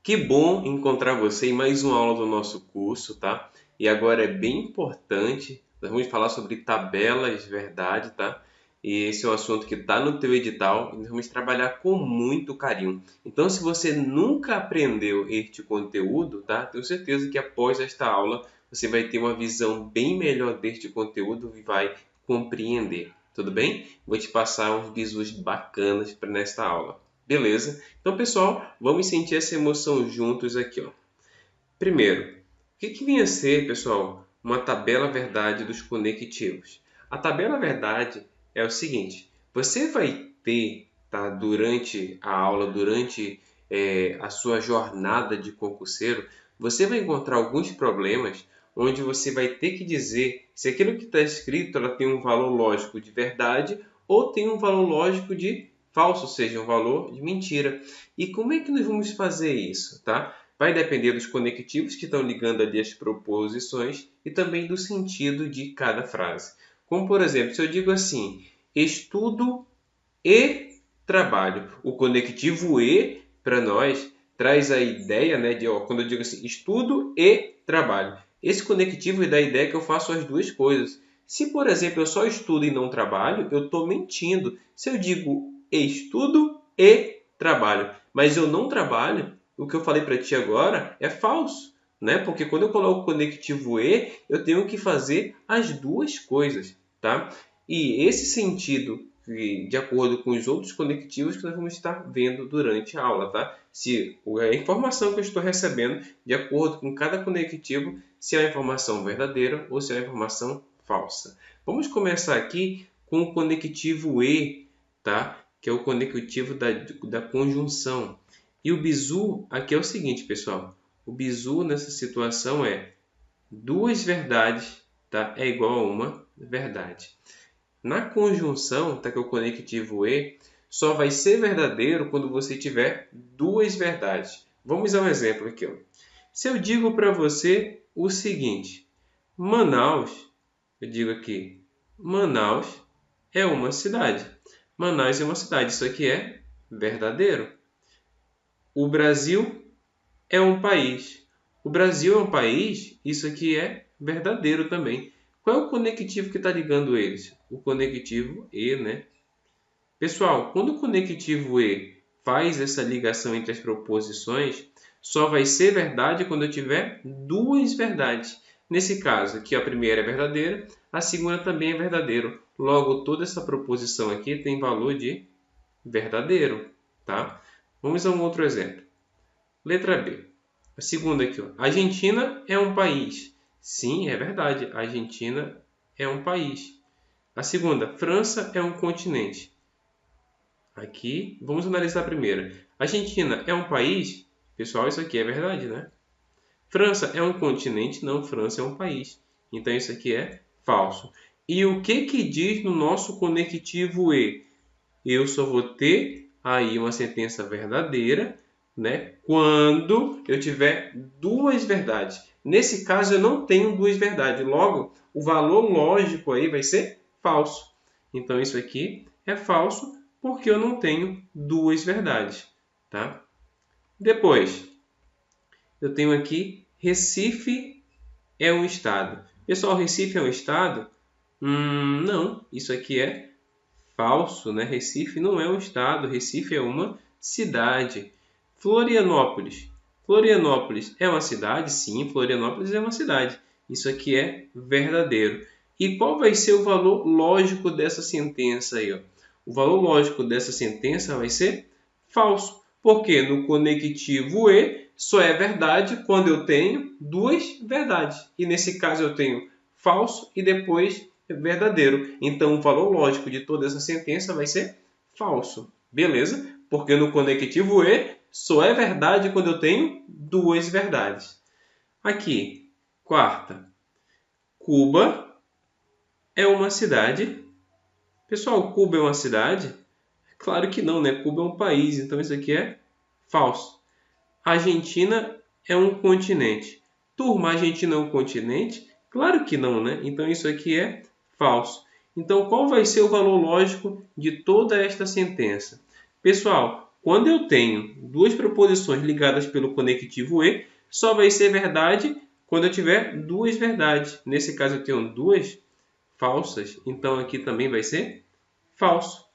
Que bom encontrar você em mais uma aula do nosso curso, tá? E agora é bem importante, nós vamos falar sobre tabelas, verdade, tá? E esse é um assunto que está no teu edital e nós vamos trabalhar com muito carinho. Então, se você nunca aprendeu este conteúdo, tá? Tenho certeza que após esta aula você vai ter uma visão bem melhor deste conteúdo e vai compreender. Tudo bem? Vou te passar uns bizus bacanas para nesta aula. Beleza? Então, pessoal, vamos sentir essa emoção juntos aqui, ó. Primeiro, o que vinha a ser, pessoal, uma tabela verdade dos conectivos? A tabela verdade é o seguinte: você vai ter, tá, durante a aula, durante a sua jornada de concurseiro, você vai encontrar alguns problemas onde você vai ter que dizer se aquilo que está escrito ela tem um valor lógico de verdade ou tem um valor lógico de falso, ou seja, um valor de mentira. E como é que nós vamos fazer isso, tá? Vai depender dos conectivos que estão ligando ali as proposições e também do sentido de cada frase. Como, por exemplo, se eu digo assim, estudo e trabalho. O conectivo e, para nós, traz a ideia, né, de, ó, quando eu digo assim, estudo e trabalho. Esse conectivo dá a ideia que eu faço as duas coisas. Se, por exemplo, eu só estudo e não trabalho, eu estou mentindo. Se eu digo estudo e trabalho, mas eu não trabalho, o que eu falei para ti agora é falso, né? Porque quando eu coloco o conectivo e, eu tenho que fazer as duas coisas, tá? E esse sentido, de acordo com os outros conectivos que nós vamos estar vendo durante a aula, tá? Se a informação que eu estou recebendo, de acordo com cada conectivo, se é uma informação verdadeira ou se é uma informação falsa. Vamos começar aqui com o conectivo e, tá? Que é o conectivo da conjunção. E o bizu aqui é o seguinte, pessoal. O bizu nessa situação é duas verdades, tá? É igual a uma verdade. Na conjunção, tá, que é o conectivo e, só vai ser verdadeiro quando você tiver duas verdades. Vamos a um exemplo aqui, ó. Se eu digo para você o seguinte, Manaus, eu digo aqui, Manaus é uma cidade. Manaus é uma cidade, isso aqui é verdadeiro. O Brasil é um país. O Brasil é um país, isso aqui é verdadeiro também. Qual é o conectivo que está ligando eles? O conectivo e, né? Pessoal, quando o conectivo e faz essa ligação entre as proposições, só vai ser verdade quando eu tiver duas verdades. Nesse caso, aqui a primeira é verdadeira, a segunda também é verdadeiro. Logo, toda essa proposição aqui tem valor de verdadeiro, tá? Vamos a um outro exemplo. Letra B. A segunda aqui, ó. Argentina é um país. Sim, é verdade. A Argentina é um país. A segunda, França é um continente. Aqui, vamos analisar a primeira. Argentina é um país? Pessoal, isso aqui é verdade, né? França é um continente? Não, França é um país. Então, isso aqui é falso. E o que diz no nosso conectivo e? Eu só vou ter aí uma sentença verdadeira, né, quando eu tiver duas verdades. Nesse caso, eu não tenho duas verdades. Logo, o valor lógico aí vai ser falso. Então, isso aqui é falso porque eu não tenho duas verdades, tá? Depois, eu tenho aqui Recife é um estado. Pessoal, Recife é um estado? Não, isso aqui é falso, né? Recife não é um estado, Recife é uma cidade. Florianópolis. Florianópolis é uma cidade? Sim, Florianópolis é uma cidade. Isso aqui é verdadeiro. E qual vai ser o valor lógico dessa sentença aí, ó? O valor lógico dessa sentença vai ser falso. Porque no conectivo e só é verdade quando eu tenho duas verdades. E nesse caso eu tenho falso e depois verdadeiro. Então o valor lógico de toda essa sentença vai ser falso. Beleza? Porque no conectivo e só é verdade quando eu tenho duas verdades. Aqui, quarta. Cuba é uma cidade. Pessoal, Cuba é uma cidade? Claro que não, né? Cuba é um país, então isso aqui é falso. Argentina é um continente. Turma, a Argentina é um continente? Claro que não, né? Então isso aqui é falso. Então qual vai ser o valor lógico de toda esta sentença? Pessoal, quando eu tenho duas proposições ligadas pelo conectivo e, só vai ser verdade quando eu tiver duas verdades. Nesse caso, eu tenho duas falsas, então aqui também vai ser falso.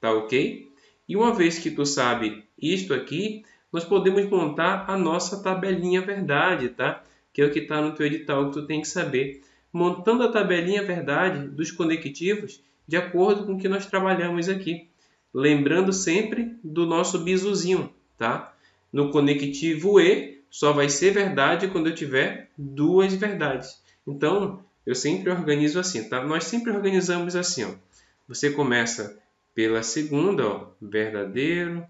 Tá ok? E uma vez que tu sabe isto aqui, nós podemos montar a nossa tabelinha verdade, tá? Que é o que está no teu edital que tu tem que saber. Montando a tabelinha verdade dos conectivos de acordo com o que nós trabalhamos aqui. Lembrando sempre do nosso bisuzinho, tá? No conectivo e só vai ser verdade quando eu tiver duas verdades. Então, eu sempre organizo assim, tá? Nós sempre organizamos assim, ó. Você começa pela segunda, ó, verdadeiro,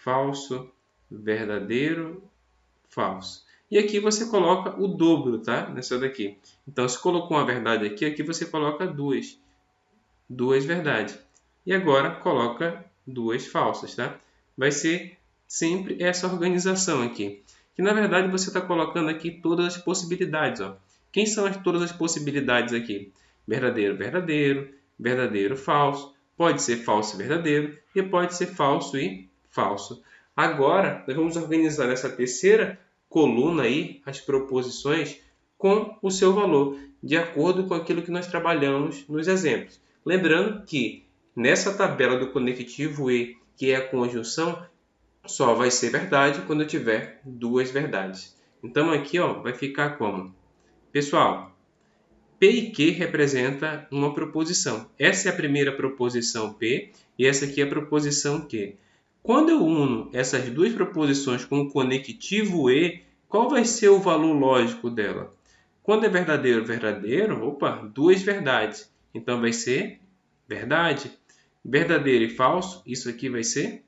falso, verdadeiro, falso. E aqui você coloca o dobro, tá? Nessa daqui. Então, se colocou uma verdade aqui, aqui você coloca duas verdades. E agora coloca duas falsas, tá? Vai ser sempre essa organização aqui. Que na verdade você está colocando aqui todas as possibilidades, ó. Quem são todas as possibilidades aqui? Verdadeiro, verdadeiro, verdadeiro, falso. Pode ser falso e verdadeiro e pode ser falso e falso. Agora, nós vamos organizar nessa terceira coluna aí as proposições com o seu valor, de acordo com aquilo que nós trabalhamos nos exemplos. Lembrando que nessa tabela do conectivo e, que é a conjunção, só vai ser verdade quando eu tiver duas verdades. Então aqui ó, vai ficar como? Pessoal, P e Q representa uma proposição. Essa é a primeira proposição P e essa aqui é a proposição Q. Quando eu uno essas duas proposições com o conectivo E, qual vai ser o valor lógico dela? Quando é verdadeiro, verdadeiro, opa, duas verdades. Então vai ser verdade. Verdadeiro e falso, isso aqui vai ser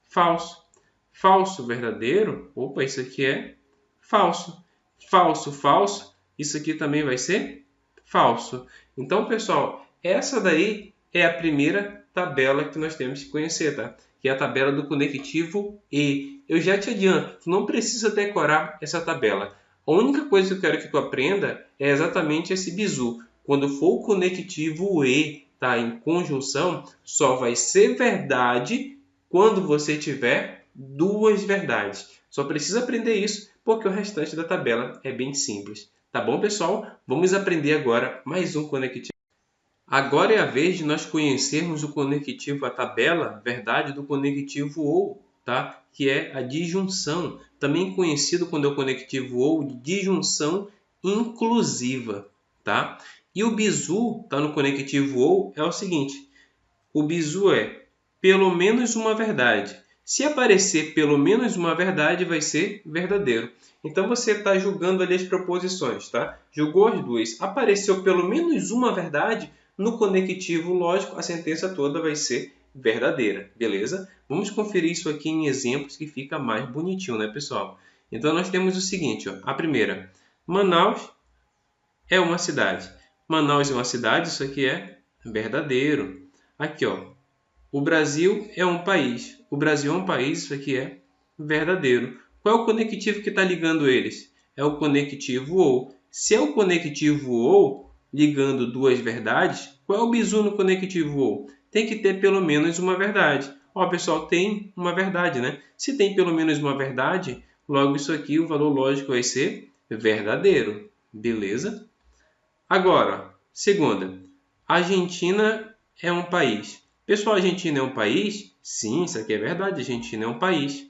falso. Falso, verdadeiro, opa, isso aqui é falso. Falso, falso, isso aqui também vai ser falso. Então, pessoal, essa daí é a primeira tabela que nós temos que conhecer, tá? Que é a tabela do conectivo E. Eu já te adianto, tu não precisa decorar essa tabela. A única coisa que eu quero que tu aprenda é exatamente esse bizu. Quando for o conectivo E, tá, em conjunção, só vai ser verdade quando você tiver duas verdades. Só precisa aprender isso, porque o restante da tabela é bem simples. Tá bom, pessoal? Vamos aprender agora mais um conectivo. Agora é a vez de nós conhecermos o conectivo, a tabela verdade do conectivo OU, tá? Que é a disjunção, também conhecido quando é o conectivo OU de disjunção inclusiva, tá? E o bizu tá no conectivo OU é o seguinte: o bizu é pelo menos uma verdade. Se aparecer pelo menos uma verdade, vai ser verdadeiro. Então você está julgando ali as proposições, tá? Julgou as duas. Apareceu pelo menos uma verdade, no conectivo lógico, a sentença toda vai ser verdadeira, beleza? Vamos conferir isso aqui em exemplos que fica mais bonitinho, né, pessoal? Então nós temos o seguinte, ó. A primeira, Manaus é uma cidade. Manaus é uma cidade, isso aqui é verdadeiro. Aqui, ó. O Brasil é um país. O Brasil é um país, isso aqui é verdadeiro. Qual é o conectivo que está ligando eles? É o conectivo OU. Se é o conectivo OU ligando duas verdades, qual é o bizu no conectivo OU? Tem que ter pelo menos uma verdade. Ó, pessoal, tem uma verdade, né? Se tem pelo menos uma verdade, logo isso aqui, o valor lógico vai ser verdadeiro. Beleza? Agora, segunda. Argentina é um país. Pessoal, a Argentina é um país? Sim, isso aqui é verdade, a Argentina é um país.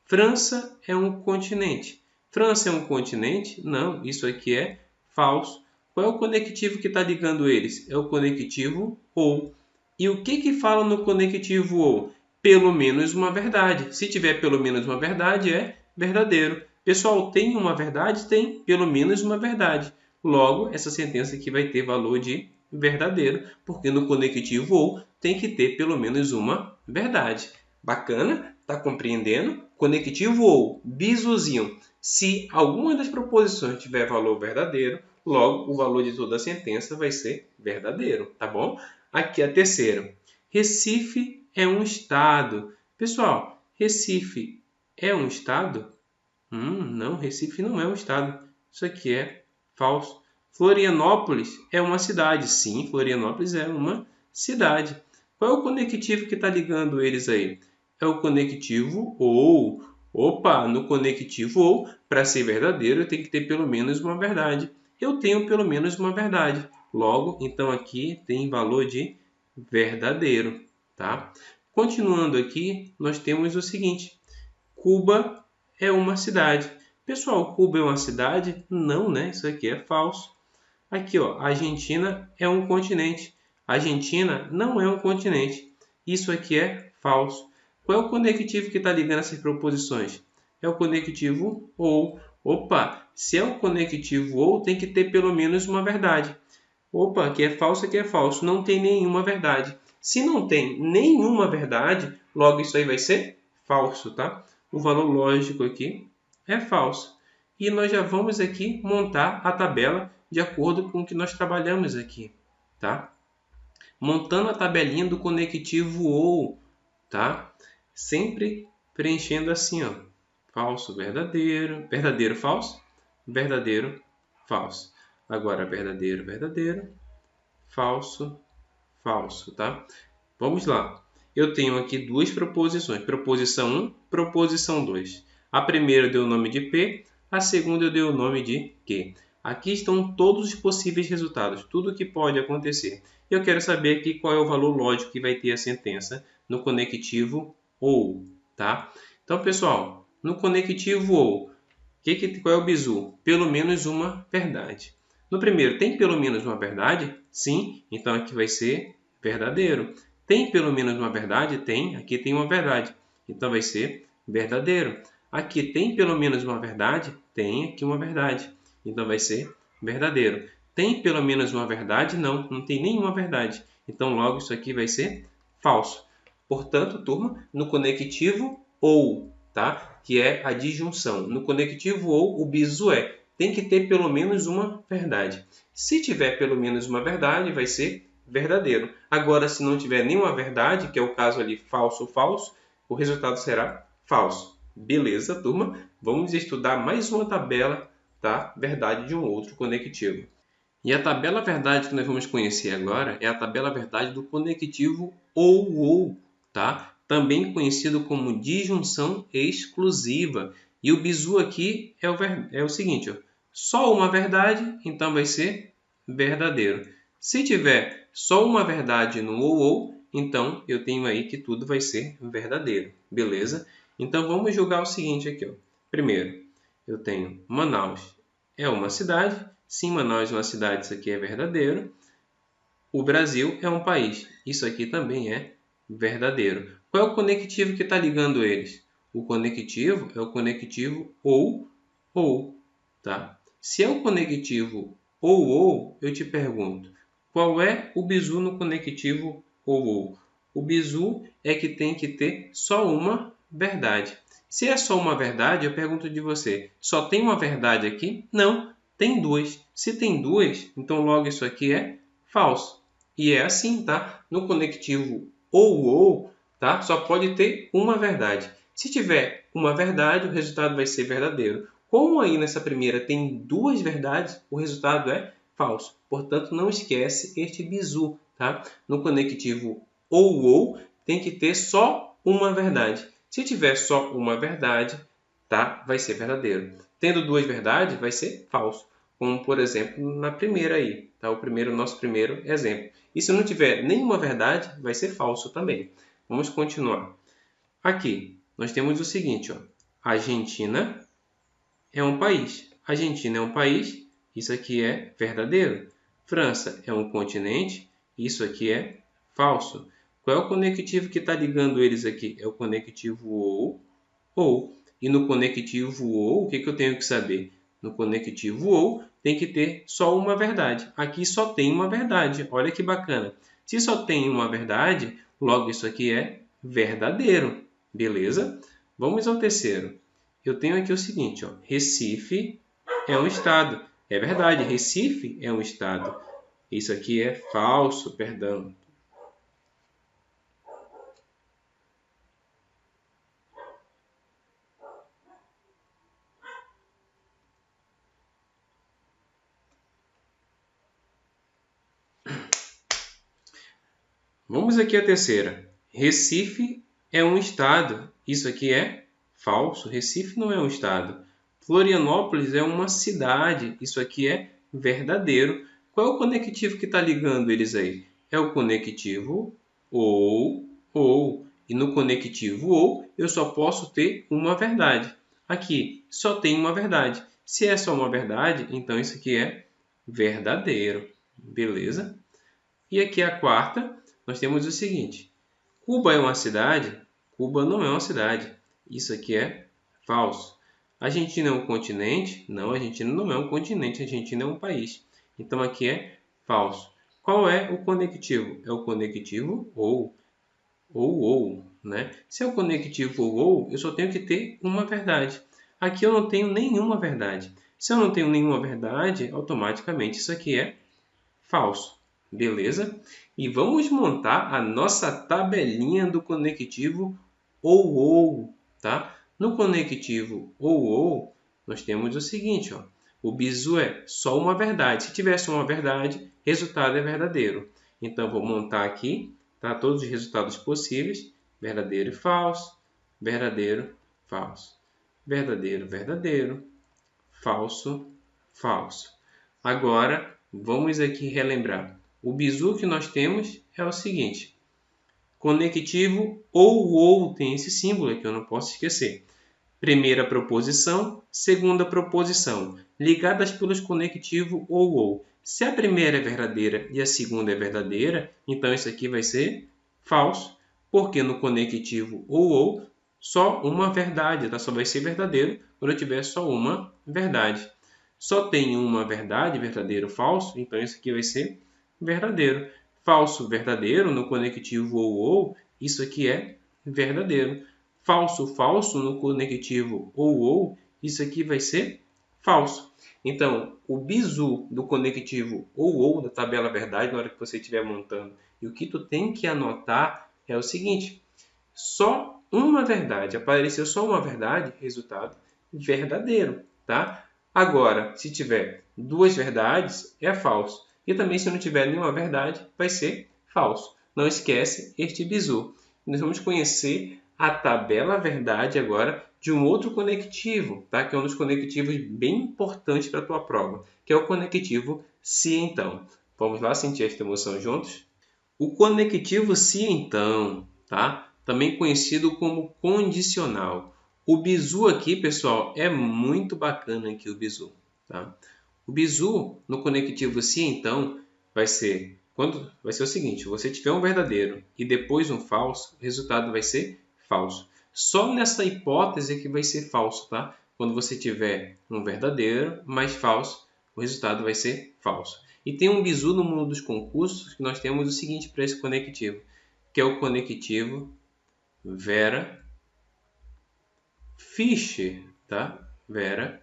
França é um continente. França é um continente? Não, isso aqui é falso. Qual é o conectivo que está ligando eles? É o conectivo OU. E o que fala no conectivo OU? Pelo menos uma verdade. Se tiver pelo menos uma verdade, é verdadeiro. Pessoal, tem uma verdade? Tem pelo menos uma verdade. Logo, essa sentença aqui vai ter valor de verdadeiro, porque no conectivo OU tem que ter pelo menos uma verdade. Bacana? Tá compreendendo? Conectivo OU, bisuzinho. Se alguma das proposições tiver valor verdadeiro, logo o valor de toda a sentença vai ser verdadeiro, tá bom? Aqui a terceira. Recife é um estado. Pessoal, Recife é um estado? Não, Recife não é um estado. Isso aqui é falso. Florianópolis é uma cidade. Sim, Florianópolis é uma cidade. Qual é o conectivo que está ligando eles aí? é o conectivo ou. Opa, no conectivo ou, para ser verdadeiro, eu tenho que ter pelo menos uma verdade. Eu tenho pelo menos uma verdade. Logo, então aqui tem valor de verdadeiro, tá? Continuando aqui, nós temos o seguinte: Cuba é uma cidade. Pessoal, Cuba é uma cidade? Não, né? Isso aqui é falso. Aqui, ó, Argentina é um continente. Argentina não é um continente. Isso aqui é falso. Qual é o conectivo que está ligando essas proposições? É o conectivo ou. Opa, se é o conectivo ou, tem que ter pelo menos uma verdade. Opa, aqui é falso. Não tem nenhuma verdade. Se não tem nenhuma verdade, logo isso aí vai ser falso, tá? O valor lógico aqui é falso. E nós já vamos aqui montar a tabela de acordo com o que nós trabalhamos aqui, tá? Montando a tabelinha do conectivo ou, tá? Sempre preenchendo assim, ó. Falso, verdadeiro, verdadeiro, falso, verdadeiro, falso. Agora verdadeiro, verdadeiro, falso, falso, tá? Vamos lá. Eu tenho aqui duas proposições, proposição 1, proposição 2. A primeira deu o nome de P, a segunda deu o nome de Q. Aqui estão todos os possíveis resultados, tudo o que pode acontecer. Eu quero saber aqui qual é o valor lógico que vai ter a sentença no conectivo ou, tá? Então, pessoal, no conectivo ou, qual é o bizu? Pelo menos uma verdade. No primeiro, tem pelo menos uma verdade? Sim, então aqui vai ser verdadeiro. Tem pelo menos uma verdade? Tem, aqui tem uma verdade. Então vai ser verdadeiro. Aqui tem pelo menos uma verdade? Tem aqui uma verdade. Então vai ser verdadeiro. Tem pelo menos uma verdade? Não, não tem nenhuma verdade. Então logo isso aqui vai ser falso. Portanto, turma, no conectivo ou, tá? Que é a disjunção. No conectivo ou, o bizu é tem que ter pelo menos uma verdade. Se tiver pelo menos uma verdade, vai ser verdadeiro. Agora, se não tiver nenhuma verdade, que é o caso ali falso ou falso, o resultado será falso. Beleza, turma? Vamos estudar mais uma tabela, tá? Verdade de um outro conectivo. E a tabela verdade que nós vamos conhecer agora é a tabela verdade do conectivo ou, tá? Também conhecido como disjunção exclusiva. E o bizu aqui é o seguinte, ó, só uma verdade, então vai ser verdadeiro. Se tiver só uma verdade no ou, então eu tenho aí que tudo vai ser verdadeiro, beleza? Então vamos julgar o seguinte aqui, ó. Primeiro, eu tenho Manaus é uma cidade. Sim, Manaus é uma cidade, isso aqui é verdadeiro. O Brasil é um país, isso aqui também é verdadeiro. Qual é o conectivo que está ligando eles? O conectivo é o conectivo ou, tá? Se é o conectivo ou, eu te pergunto, qual é o bizu no conectivo ou? O bizu é que tem que ter só uma verdade. Se é só uma verdade, eu pergunto de você, só tem uma verdade aqui? Não, tem duas. Se tem duas, então logo isso aqui é falso. E é assim, tá? No conectivo ou, tá? Só pode ter uma verdade. Se tiver uma verdade, o resultado vai ser verdadeiro. Como aí nessa primeira tem duas verdades, o resultado é falso. Portanto, não esquece este bizu, tá? No conectivo ou, tem que ter só uma verdade. Se tiver só uma verdade, tá? Vai ser verdadeiro. Tendo duas verdades, vai ser falso. Como, por exemplo, na primeira aí, tá? Nosso primeiro exemplo. E se não tiver nenhuma verdade, vai ser falso também. Vamos continuar. Aqui, nós temos o seguinte, ó. Argentina é um país. Argentina é um país, isso aqui é verdadeiro. França é um continente, isso aqui é falso. Qual é o conectivo que está ligando eles aqui? É o conectivo ou. E no conectivo ou, o que eu tenho que saber? No conectivo ou, tem que ter só uma verdade. Aqui só tem uma verdade. Olha que bacana. Se só tem uma verdade, logo isso aqui é verdadeiro. Beleza? Vamos ao terceiro. Eu tenho aqui o seguinte, ó. Recife é um estado. É verdade, Recife é um estado. Isso aqui é falso, perdão. Vamos aqui à terceira. Recife é um estado. Isso aqui é falso. Recife não é um estado. Florianópolis é uma cidade. Isso aqui é verdadeiro. Qual é o conectivo que está ligando eles aí? É o conectivo ou. E no conectivo ou, eu só posso ter uma verdade. Aqui, só tem uma verdade. Se é só uma verdade, então isso aqui é verdadeiro. Beleza? E aqui a quarta, nós temos o seguinte. Cuba é uma cidade? Cuba não é uma cidade. Isso aqui é falso. A Argentina é um continente? Não, a Argentina não é um continente. A Argentina é um país. Então aqui é falso. Qual é o conectivo? É o conectivo ou, né? Se é o conectivo ou, eu só tenho que ter uma verdade. Aqui eu não tenho nenhuma verdade. Se eu não tenho nenhuma verdade, automaticamente isso aqui é falso. Beleza? E vamos montar a nossa tabelinha do conectivo ou, tá? No conectivo ou, nós temos o seguinte, ó. O bizu é só uma verdade. Se tiver só uma verdade, resultado é verdadeiro. Então, vou montar aqui, tá? Todos os resultados possíveis. Verdadeiro e falso. Verdadeiro, falso. Verdadeiro, verdadeiro. Falso, falso. Agora, vamos aqui relembrar. O bizu que nós temos é o seguinte. Conectivo ou tem esse símbolo aqui, eu não posso esquecer. Primeira proposição, segunda proposição, ligadas pelos conectivos ou. Se a primeira é verdadeira e a segunda é verdadeira, então isso aqui vai ser falso, porque no conectivo ou, só uma verdade, tá? Só vai ser verdadeiro quando eu tiver só uma verdade. Só tem uma verdade, verdadeiro, falso, então isso aqui vai ser verdadeiro. Falso, verdadeiro, no conectivo ou, isso aqui é verdadeiro. Falso, falso, no conectivo ou, isso aqui vai ser falso. Então, o bizu do conectivo ou, da tabela verdade, na hora que você estiver montando, e o que tu tem que anotar é o seguinte, só uma verdade, apareceu só uma verdade, resultado verdadeiro, tá? Agora, se tiver duas verdades, é falso. E também, se não tiver nenhuma verdade, vai ser falso. Não esquece este bizu. Nós vamos conhecer a tabela verdade agora de um outro conectivo, tá? Que é um dos conectivos bem importantes para a tua prova, que é o conectivo se então. Vamos lá sentir esta emoção juntos? O conectivo se então, tá? Também conhecido como condicional. O bizu aqui, pessoal, é muito bacana aqui o bizu, tá? O bizu no conectivo se então vai ser o seguinte, você tiver um verdadeiro e depois um falso, o resultado vai ser falso. Só nessa hipótese que vai ser falso, tá? Quando você tiver um verdadeiro mais falso, o resultado vai ser falso. E tem um bizu no mundo dos concursos que nós temos o seguinte para esse conectivo, que é o conectivo Vera Fischer, tá? Vera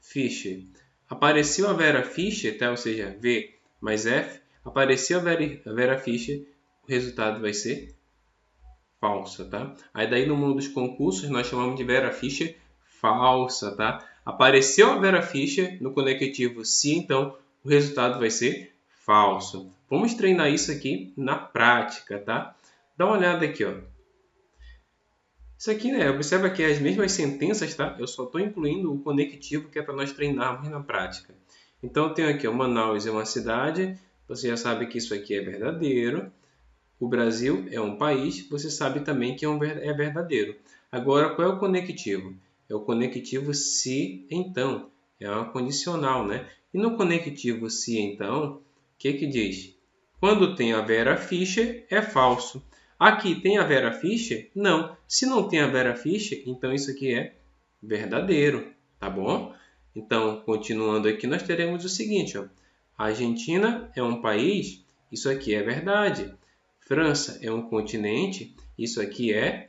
Fischer. Apareceu a Vera Fischer, tá? Ou seja, V mais F, apareceu a Vera Fischer, o resultado vai ser falsa, tá? Aí daí no mundo dos concursos nós chamamos de Vera Fischer falsa, tá? Apareceu a Vera Fischer no conectivo se, então o resultado vai ser falso. Vamos treinar isso aqui na prática, tá? Dá uma olhada aqui, ó. Isso aqui, né? Observa que as mesmas sentenças, tá? Eu só estou incluindo o conectivo que é para nós treinarmos na prática. Então, eu tenho aqui, ó, Manaus é uma cidade. Você já sabe que isso aqui é verdadeiro. O Brasil é um país. Você sabe também que é verdadeiro. Agora, qual é o conectivo? É o conectivo se, então. É uma condicional, né? E no conectivo se, então, o que que diz? Quando tem a Vera Fischer, é falso. Aqui tem a Vera Fischer? Não. Se não tem a Vera Fischer, então isso aqui é verdadeiro, tá bom? Então, continuando aqui, nós teremos o seguinte, ó. A Argentina é um país, isso aqui é verdade. França é um continente, isso aqui é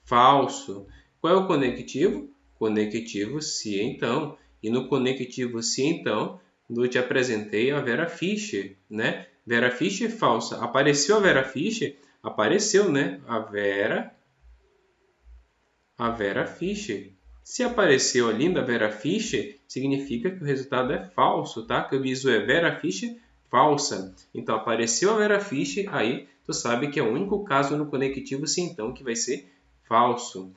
falso. Qual é o conectivo? Conectivo se então. E no conectivo se então, eu te apresentei a Vera Fischer, né? Vera Fischer falsa. Apareceu a Vera Fischer? Apareceu, né? A Vera Fischer. Se apareceu a linda Vera Fischer, significa que o resultado é falso, tá? Que o bizu é Vera Fischer falsa. Então, apareceu a Vera Fischer, aí tu sabe que é o único caso no conectivo se então que vai ser falso.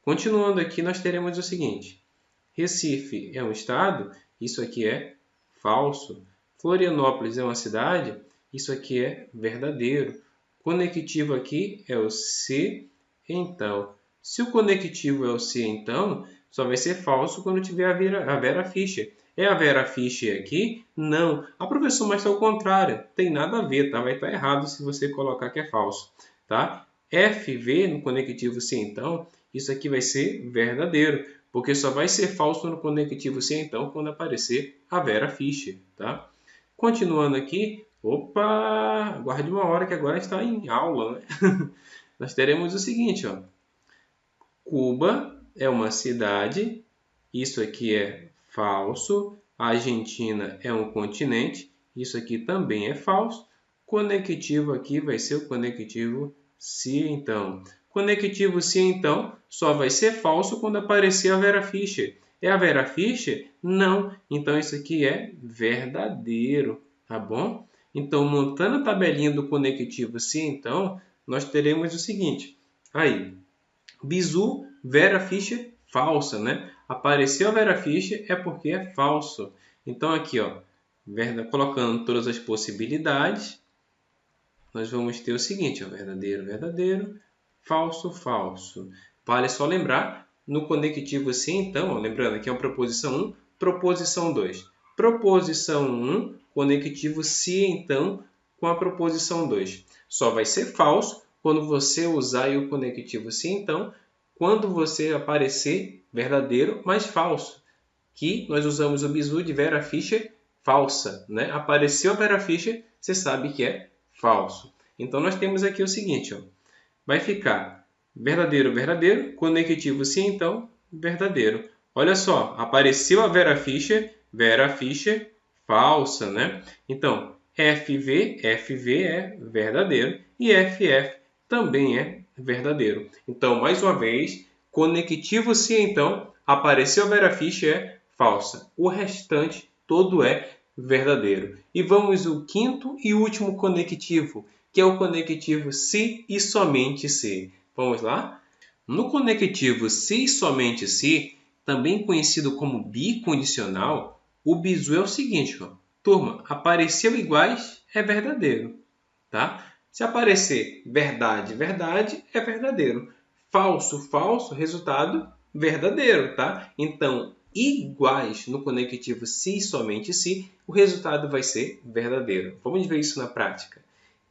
Continuando aqui, nós teremos o seguinte. Recife é um estado, isso aqui é falso. Florianópolis é uma cidade, isso aqui é verdadeiro. Conectivo aqui é o se, então. Se o conectivo é o se, então, só vai ser falso quando tiver a Vera Fischer. É a Vera Fischer aqui? Não. Ah, professor, mas é o contrário. Tem nada a ver, tá? Vai estar errado se você colocar que é falso, tá? FV no conectivo se, então, isso aqui vai ser verdadeiro, porque só vai ser falso no conectivo se, então, quando aparecer a Vera Fischer, tá? Continuando aqui, opa, guarde uma hora que agora está em aula, né? Nós teremos o seguinte, ó. Cuba é uma cidade, isso aqui é falso. A Argentina é um continente, isso aqui também é falso. Conectivo aqui vai ser o conectivo se, então. Conectivo se, então, só vai ser falso quando aparecer a Vera Fischer. É a Vera Fischer? Não. Então, isso aqui é verdadeiro, tá bom? Então, montando a tabelinha do conectivo se, então, nós teremos o seguinte. Aí, bizu, Vera Fischer, falsa, né? Apareceu a Vera Fischer é porque é falso. Então, aqui, ó, colocando todas as possibilidades, nós vamos ter o seguinte, ó, verdadeiro, verdadeiro, falso, falso. Vale só lembrar, no conectivo se, então, ó, lembrando, aqui é uma proposição 1, proposição 2. Proposição 1, conectivo se, então, com a proposição 2. Só vai ser falso quando você usar o conectivo se, então, quando você aparecer verdadeiro, mas falso. Que nós usamos o bizu de Vera Fischer, falsa, né? Apareceu a Vera Fischer, você sabe que é falso. Então, nós temos aqui o seguinte, ó. Vai ficar verdadeiro, verdadeiro, conectivo se, então, verdadeiro. Olha só, apareceu a Vera Fischer, falsa, né? Então, FV é verdadeiro e FF também é verdadeiro. Então, mais uma vez, conectivo se, então, apareceu a Vera Fischer é falsa. O restante todo é verdadeiro. E vamos ao quinto e último conectivo, que é o conectivo se e somente se. Vamos lá? No conectivo se e somente se, também conhecido como bicondicional, o bizu é o seguinte, ó. Turma, apareceu iguais é verdadeiro, tá? Se aparecer verdade, verdade, é verdadeiro. Falso, falso, resultado verdadeiro, tá? Então, iguais no conectivo se e somente se, o resultado vai ser verdadeiro. Vamos ver isso na prática.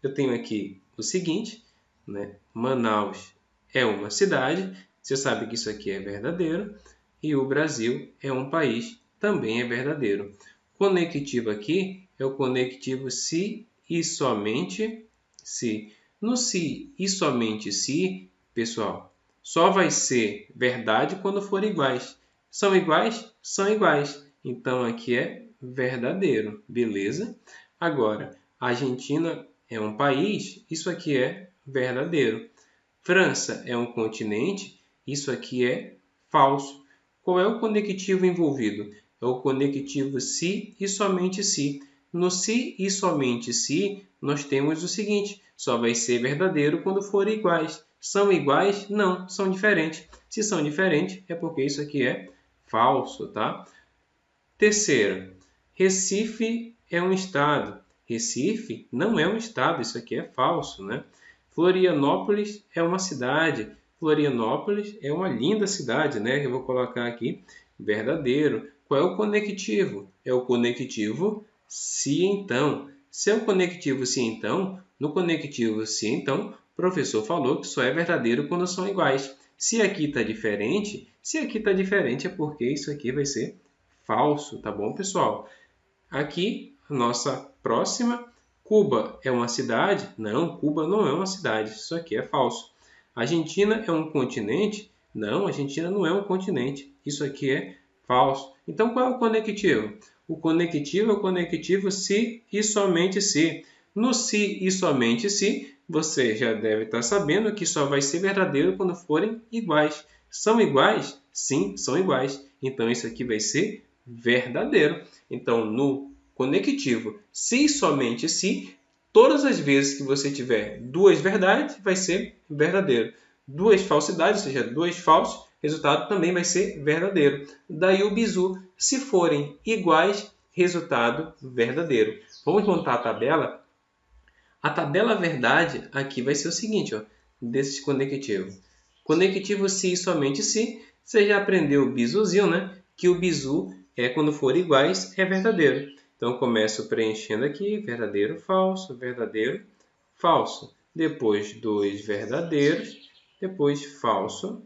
Eu tenho aqui o seguinte, né? Manaus é uma cidade, você sabe que isso aqui é verdadeiro, e o Brasil é um país, também é verdadeiro. Conectivo aqui é o conectivo se e somente se. No se e somente se, pessoal, só vai ser verdade quando for iguais. São iguais? São iguais. Então, aqui é verdadeiro, beleza? Agora, a Argentina é um país, isso aqui é verdadeiro. França é um continente, isso aqui é falso. Qual é o conectivo envolvido? É o conectivo se e somente se. No se e somente se, nós temos o seguinte, só vai ser verdadeiro quando forem iguais. São iguais? Não, são diferentes. Se são diferentes, é porque isso aqui é falso, tá? Terceiro, Recife é um estado. Recife não é um estado, isso aqui é falso, né? Florianópolis é uma cidade. Florianópolis é uma linda cidade, né? Eu vou colocar aqui verdadeiro. Qual é o conectivo? É o conectivo se então. Se é o conectivo se então, no conectivo se então, o professor falou que só é verdadeiro quando são iguais. Se aqui está diferente, é porque isso aqui vai ser falso, tá bom, pessoal? Aqui, a nossa próxima. Cuba é uma cidade? Não, Cuba não é uma cidade. Isso aqui é falso. Argentina é um continente? Não, Argentina não é um continente. Isso aqui é falso. Então, qual é o conectivo? O conectivo é o conectivo se e somente se. No se e somente se, você já deve estar sabendo que só vai ser verdadeiro quando forem iguais. São iguais? Sim, são iguais. Então, isso aqui vai ser verdadeiro. Então, no conectivo. Se e somente se, todas as vezes que você tiver duas verdades, vai ser verdadeiro. Duas falsidades, ou seja, dois falsos, resultado também vai ser verdadeiro. Daí o bizu, se forem iguais, resultado verdadeiro. Vamos montar a tabela? A tabela verdade aqui vai ser o seguinte, ó, desses conectivos. Conectivo se e somente se, você já aprendeu o bizuzinho, né? Que o bizu é quando for iguais, é verdadeiro. Então, eu começo preenchendo aqui, verdadeiro, falso. Depois, dois verdadeiros, depois falso,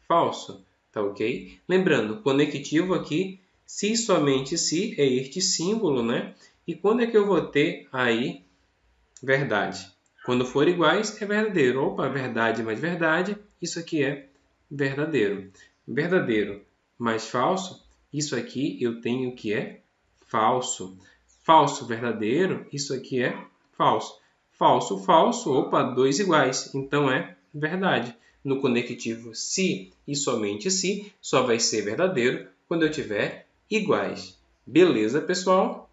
falso. Tá ok? Lembrando, conectivo aqui, se e somente se, é este símbolo, né? E quando é que eu vou ter aí verdade? Quando for iguais, é verdadeiro. Opa, verdade mais verdade, isso aqui é verdadeiro. Verdadeiro mais falso, isso aqui eu tenho que é falso. Falso, verdadeiro, isso aqui é falso. Falso, falso, opa, dois iguais, então é verdade. No conectivo se e somente se, só vai ser verdadeiro quando eu tiver iguais. Beleza, pessoal?